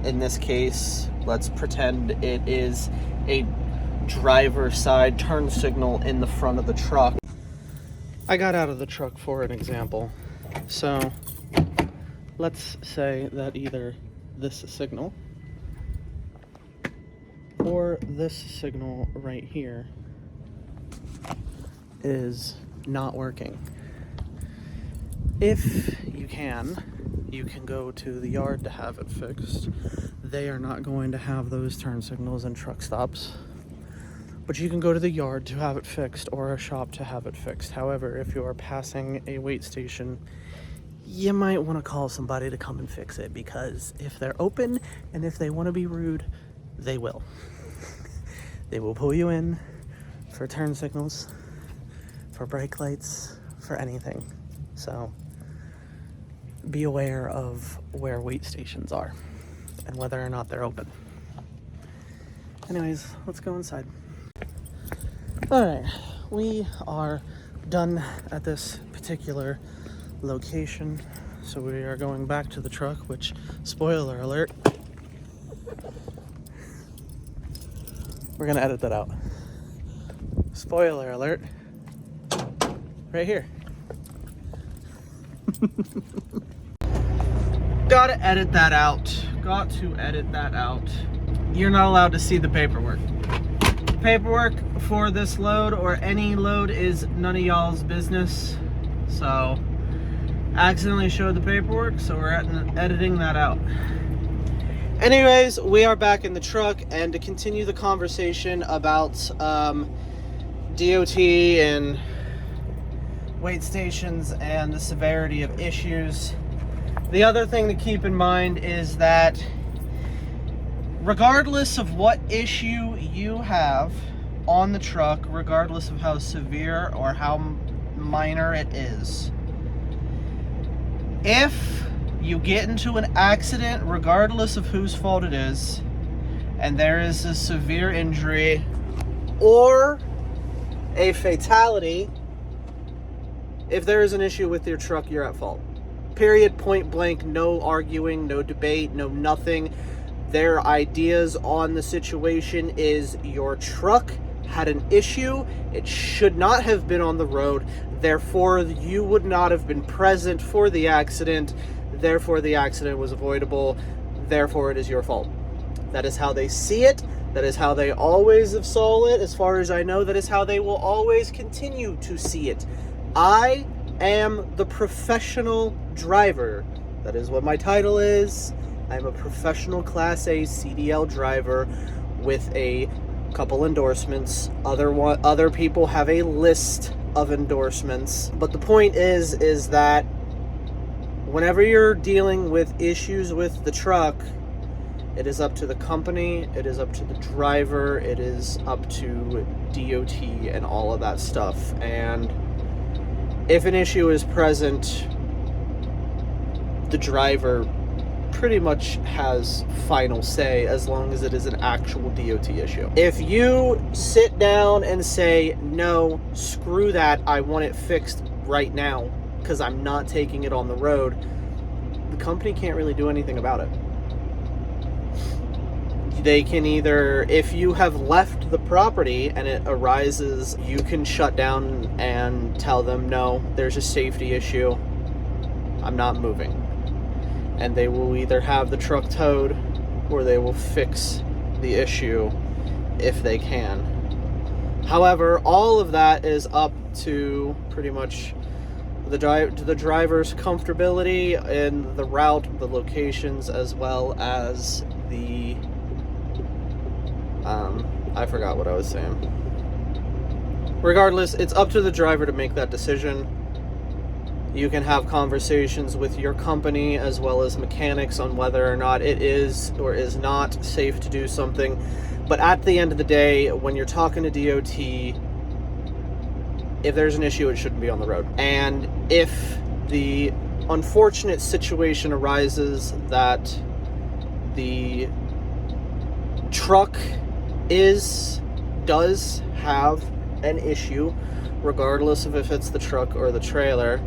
in this case, let's pretend it is a driver side turn signal in the front of the truck. I got out of the truck for an example. So let's say that either this signal or this signal right here is not working. If you can go to the yard to have it fixed. They are not going to have those turn signals and truck stops, but you can go to the yard to have it fixed or a shop to have it fixed. However, if you are passing a wait station, you might want to call somebody to come and fix it, because if they're open and if they want to be rude, they will. They will pull you in for turn signals, for brake lights, for anything. So be aware of where wait stations are and whether or not they're open. Anyways, let's go inside. All right, we are done at this particular location, so we are going back to the truck, which, spoiler alert, we're gonna edit that out. Spoiler alert, right here. Gotta edit that out. Got to edit that out. You're not allowed to see the paperwork. Paperwork for this load or any load is none of y'all's business. So, accidentally showed the paperwork, so we're editing that out. Anyways, we are back in the truck, and to continue the conversation about DOT and wait stations and the severity of issues, the other thing to keep in mind is that regardless of what issue you have on the truck, regardless of how severe or how minor it is, if you get into an accident, regardless of whose fault it is, and there is a severe injury or a fatality, if there is an issue with your truck, you're at fault. Period, point blank, no arguing, no debate, no nothing. Their ideas on the situation is your truck had an issue, it should not have been on the road, therefore you would not have been present for the accident, therefore the accident was avoidable, therefore it is your fault. That is how they see it, that is how they always have saw it. As far as I know, that is how they will always continue to see it. I am the professional driver. That is what my title is. I'm a professional Class A CDL driver with a couple endorsements. Other people have a list of endorsements. But the point is that whenever you're dealing with issues with the truck, it is up to the company, it is up to the driver, it is up to DOT and all of that stuff. And if an issue is present, the driver pretty much has final say as long as it is an actual DOT issue. If you sit down and say, no, screw that, I want it fixed right now because I'm not taking it on the road, the company can't really do anything about it. They can either, if you have left the property and it arises, you can shut down and tell them, no, there's a safety issue, I'm not moving. And they will either have the truck towed or they will fix the issue if they can. However, all of that is up to pretty much the driver's comfortability in the route, the locations, as well as the I forgot what I was saying. Regardless, it's up to the driver to make that decision. You can have conversations with your company as well as mechanics on whether or not it is or is not safe to do something. But at the end of the day, when you're talking to DOT, if there's an issue, it shouldn't be on the road. And if the unfortunate situation arises that the truck does have an issue, regardless of if it's the truck or the trailer,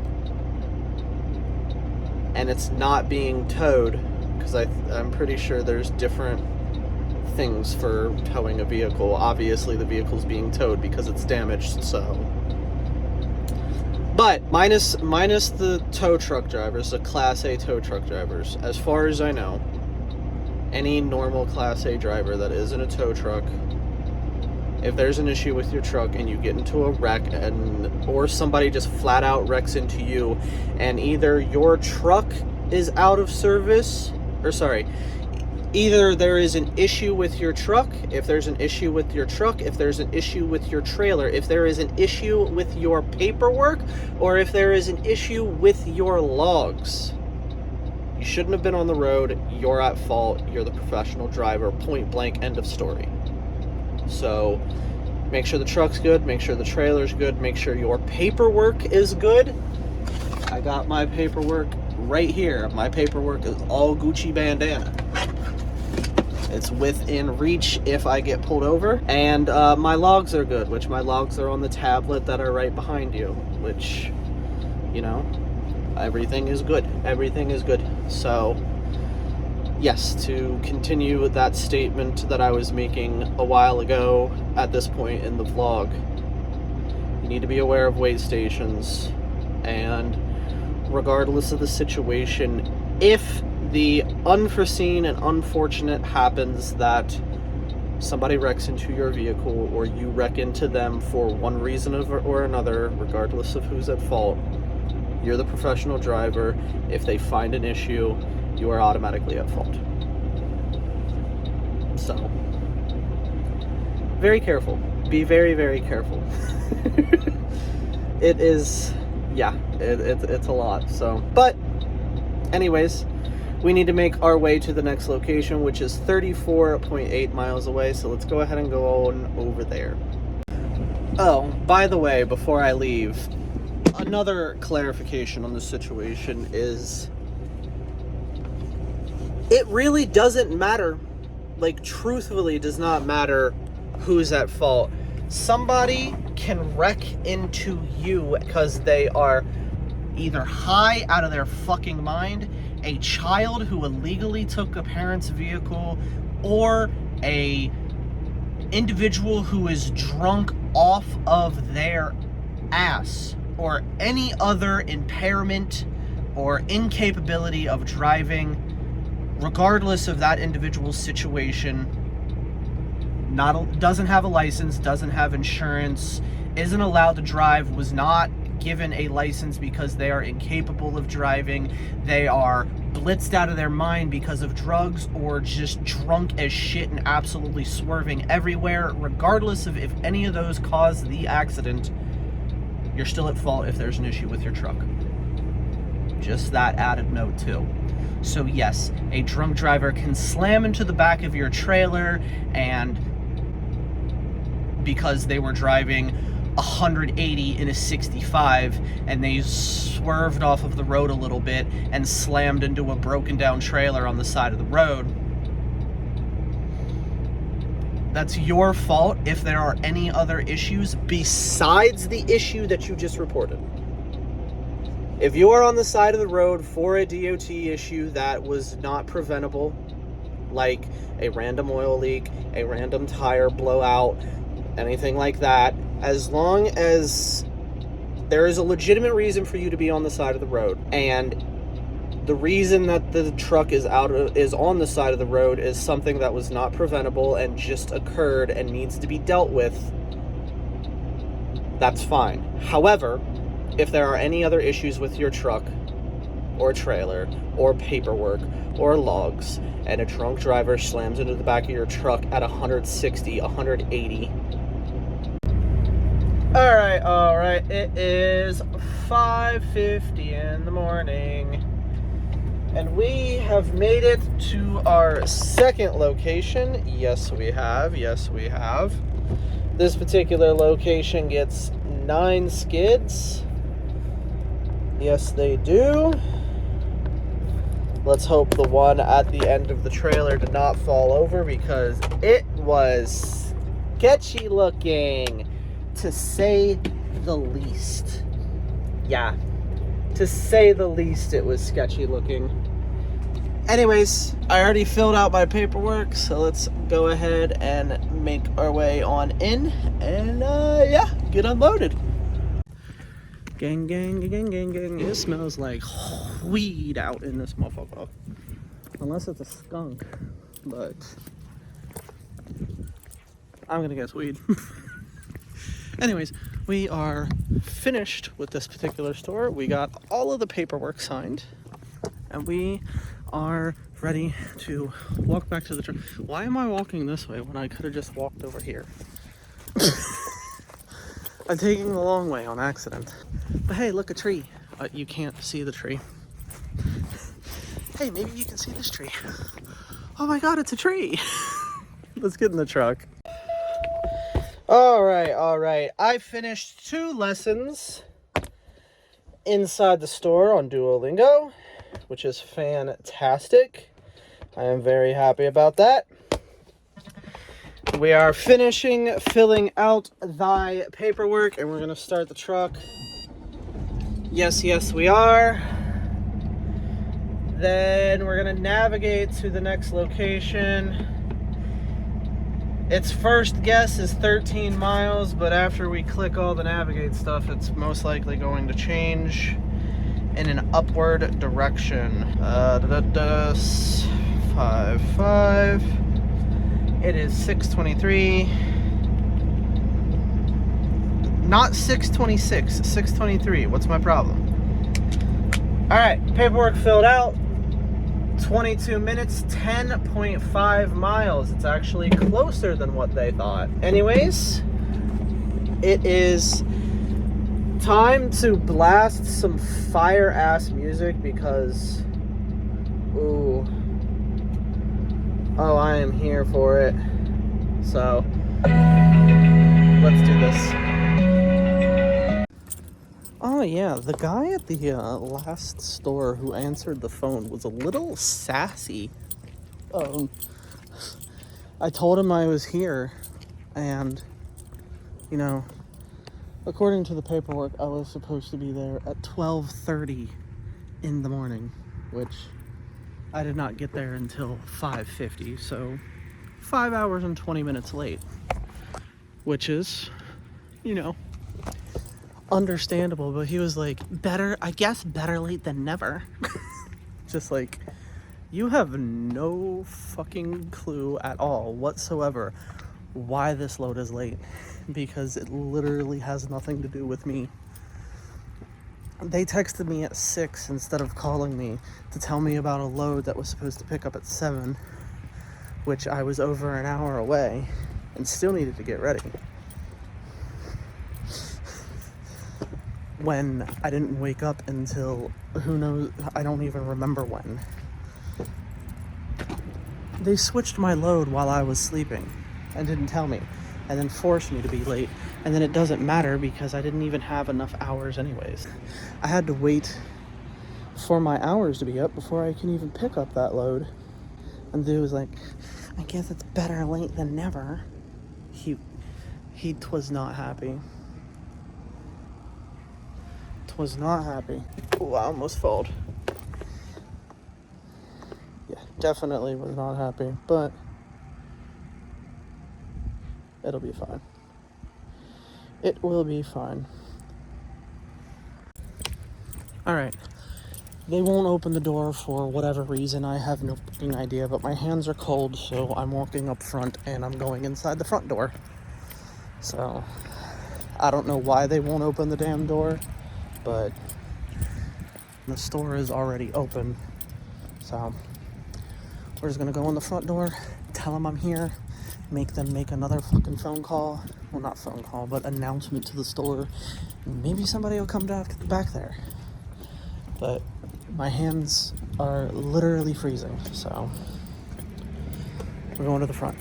and it's not being towed, because I'm pretty sure there's different things for towing a vehicle. Obviously the vehicle's being towed because it's damaged, so. But minus the tow truck drivers, the Class A tow truck drivers, as far as I know, any normal Class A driver that isn't a tow truck, if there's an issue with your truck and you get into a wreck or somebody just flat out wrecks into you, and either your truck is out of service, either there is an issue with your truck, if there's an issue with your truck, if there's an issue with your trailer, if there is an issue with your paperwork, or if there is an issue with your logs, you shouldn't have been on the road, you're at fault, you're the professional driver, point blank, end of story. So make sure the truck's good, make sure the trailer's good, make sure your paperwork is good. I got my paperwork right here. My paperwork is all Gucci bandana. It's within reach if I get pulled over. And my logs are good, which my logs are on the tablet that are right behind you, which, you know, everything is good. Everything is good. So yes, to continue with that statement that I was making a while ago at this point in the vlog, you need to be aware of wait stations, and regardless of the situation, if the unforeseen and unfortunate happens that somebody wrecks into your vehicle or you wreck into them for one reason or another, regardless of who's at fault, you're the professional driver. If they find an issue, you are automatically at fault. So, very careful. Be very, very careful. It is, yeah, it's a lot. So, but anyways, we need to make our way to the next location, which is 34.8 miles away. So let's go ahead and go on over there. Oh, by the way, before I leave, another clarification on the situation is it really doesn't matter. Like, truthfully, it does not matter who's at fault. Somebody can wreck into you because they are either high out of their fucking mind, a child who illegally took a parent's vehicle, or a individual who is drunk off of their ass, or any other impairment or incapability of driving, regardless of that individual's situation. Doesn't have a license, doesn't have insurance, isn't allowed to drive, was not given a license because they are incapable of driving, they are blitzed out of their mind because of drugs, or just drunk as shit and absolutely swerving everywhere. Regardless of if any of those caused the accident, you're still at fault if there's an issue with your truck. Just that added note too. So yes, a drunk driver can slam into the back of your trailer, and because they were driving 180 in a 65 and they swerved off of the road a little bit and slammed into a broken down trailer on the side of the road, that's your fault if there are any other issues besides the issue that you just reported. If you are on the side of the road for a DOT issue that was not preventable, like a random oil leak, a random tire blowout, anything like that, as long as there is a legitimate reason for you to be on the side of the road, and the reason that the truck is on the side of the road is something that was not preventable and just occurred and needs to be dealt with, that's fine. However, if there are any other issues with your truck or trailer or paperwork or logs, and a drunk driver slams into the back of your truck at 160, 180, all right, it is 5:50 in the morning, and we have made it to our second location. Yes, we have. This particular location gets 9 skids. Yes, they do. Let's hope the one at the end of the trailer did not fall over, because it was sketchy looking, to say the least. Yeah, to say the least, it was sketchy looking. Anyways, I already filled out my paperwork, so let's go ahead and make our way on in and yeah, get unloaded. Gang. It smells like weed out in this motherfucker. Unless it's a skunk, but I'm gonna guess weed. Anyways, we are finished with this particular store. We got all of the paperwork signed, and we are ready to walk back to the truck. Why am I walking this way when I could have just walked over here? I'm taking the long way on accident. But hey, look, a tree. You can't see the tree. Hey, maybe you can see this tree. Oh my god, it's a tree. Let's get in the truck. All right. I finished 2 lessons inside the store on Duolingo, which is fantastic. I am very happy about that. We are finishing filling out thy paperwork, and we're going to start the truck. Yes, we are. Then we're going to navigate to the next location. Its first guess is 13 miles, but after we click all the navigate stuff, it's most likely going to change in an upward direction. 5. It is 6:23. Not 6:26, 6:23. What's my problem? All right, paperwork filled out. 22 minutes, 10.5 miles. It's actually closer than what they thought. Anyways, it is time to blast some fire-ass music because, ooh, oh, I am here for it. So, let's do this. Oh yeah, the guy at the last store who answered the phone was a little sassy. I told him I was here, and, you know, according to the paperwork, I was supposed to be there at 12:30 in the morning, which I did not get there until 5:50, so 5 hours and 20 minutes late, which is, you know, understandable. But he was like, better late than never. Just like, you have no fucking clue at all whatsoever why this load is late, because it literally has nothing to do with me. They texted me at 6 instead of calling me to tell me about a load that was supposed to pick up at 7, which I was over an hour away and still needed to get ready. When I didn't wake up until, who knows, I don't even remember when. They switched my load while I was sleeping and didn't tell me, and then forced me to be late, and then it doesn't matter because I didn't even have enough hours anyways. I had to wait for my hours to be up before I can even pick up that load. And dude was like, I guess it's better late than never. He was not happy. Was not happy. Oh, I almost fell. Yeah, definitely was not happy, but it'll be fine. It will be fine. Alright. They won't open the door for whatever reason. I have no fucking idea, but my hands are cold, so I'm walking up front and I'm going inside the front door. So, I don't know why they won't open the damn door, but the store is already open, so we're just gonna go in the front door, tell them I'm here, make them make another fucking phone call, well, not phone call, but announcement to the store. Maybe somebody will come back there, but my hands are literally freezing, so we're going to the front.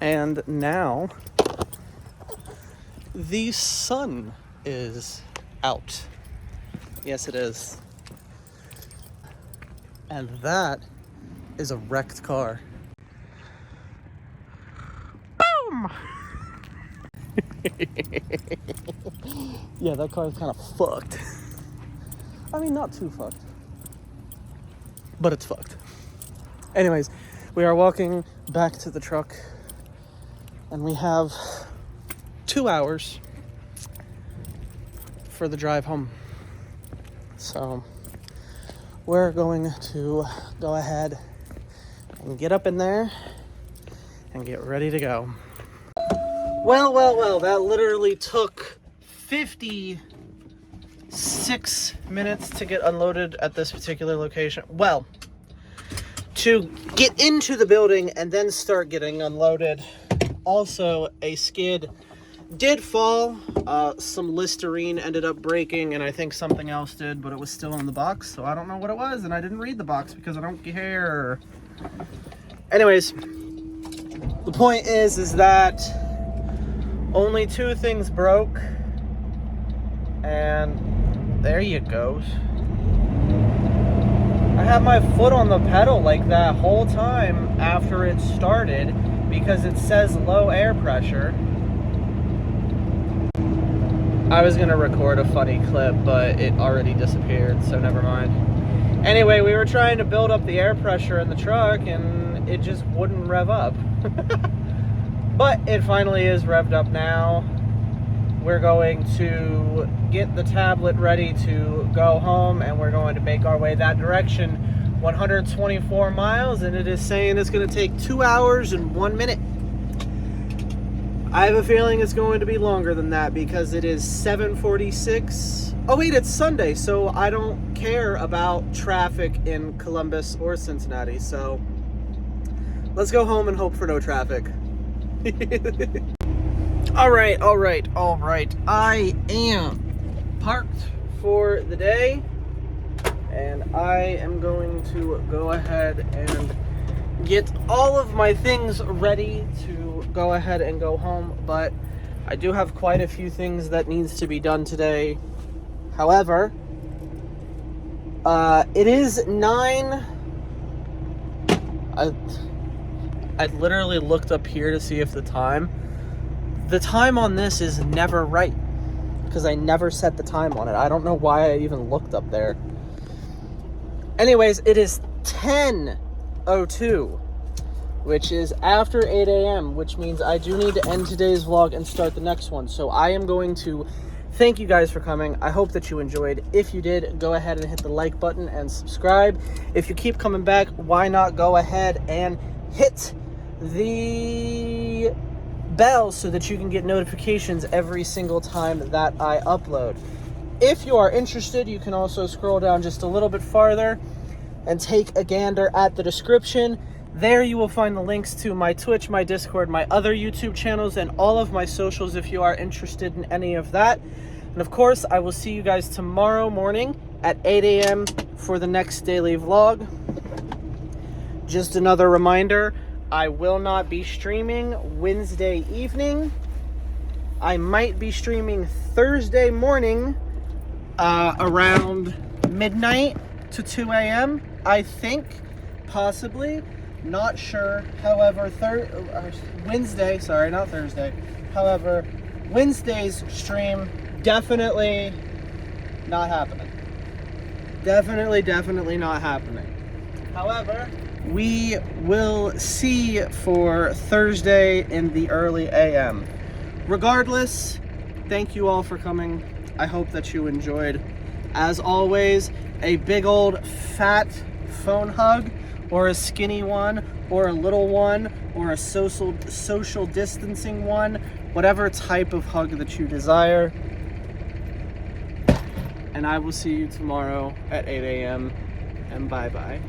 And now the sun is out. Yes, it is. And that is a wrecked car. Boom! Yeah, that car is kind of fucked. I mean, not too fucked, but it's fucked. Anyways, we are walking back to the truck, and we have 2 hours for the drive home. So we're going to go ahead and get up in there and get ready to go. Well, that literally took 56 minutes to get unloaded at this particular location. Well, to get into the building and then start getting unloaded. Also, a skid did fall. Some Listerine ended up breaking, and I think something else did, but it was still in the box, so I don't know what it was, and I didn't read the box because I don't care. Anyways, the point is that only 2 things broke, and there you go. I had my foot on the pedal like that whole time after it started because it says low air pressure. I was going to record a funny clip, but it already disappeared, so never mind. Anyway, we were trying to build up the air pressure in the truck, and it just wouldn't rev up. But it finally is revved up now. We're going to get the tablet ready to go home, and we're going to make our way that direction. 124 miles, and it is saying it's going to take 2 hours and 1 minute. I have a feeling it's going to be longer than that because it is 7:46 Oh wait, it's Sunday, so I don't care about traffic in Columbus or Cincinnati, so let's go home and hope for no traffic. All right. I am parked for the day, and I am going to go ahead and get all of my things ready to go ahead and go home, but I do have quite a few things that needs to be done today. However, it is 9. I literally looked up here to see if the time on this is never right, because I never set the time on it. I don't know why I even looked up there. Anyways, it is 10:02, which is after 8 a.m., which means I do need to end today's vlog and start the next one. So I am going to thank you guys for coming. I hope that you enjoyed. If you did, go ahead and hit the like button and subscribe. If you keep coming back, why not go ahead and hit the bell so that you can get notifications every single time that I upload. If you are interested, you can also scroll down just a little bit farther and take a gander at the description. There you will find the links to my Twitch, my Discord, my other YouTube channels, and all of my socials if you are interested in any of that. And of course, I will see you guys tomorrow morning at 8 a.m. for the next daily vlog. Just another reminder, I will not be streaming Wednesday evening. I might be streaming Thursday morning around midnight to 2 a.m. I think, possibly. Not sure. However, Wednesday, sorry, not Thursday. However, Wednesday's stream, definitely not happening. Definitely not happening. However, we will see for Thursday in the early AM. Regardless, thank you all for coming. I hope that you enjoyed. As always, a big old fat phone hug, or a skinny one, or a little one, or a social distancing one, whatever type of hug that you desire. And I will see you tomorrow at 8 a.m. and bye-bye.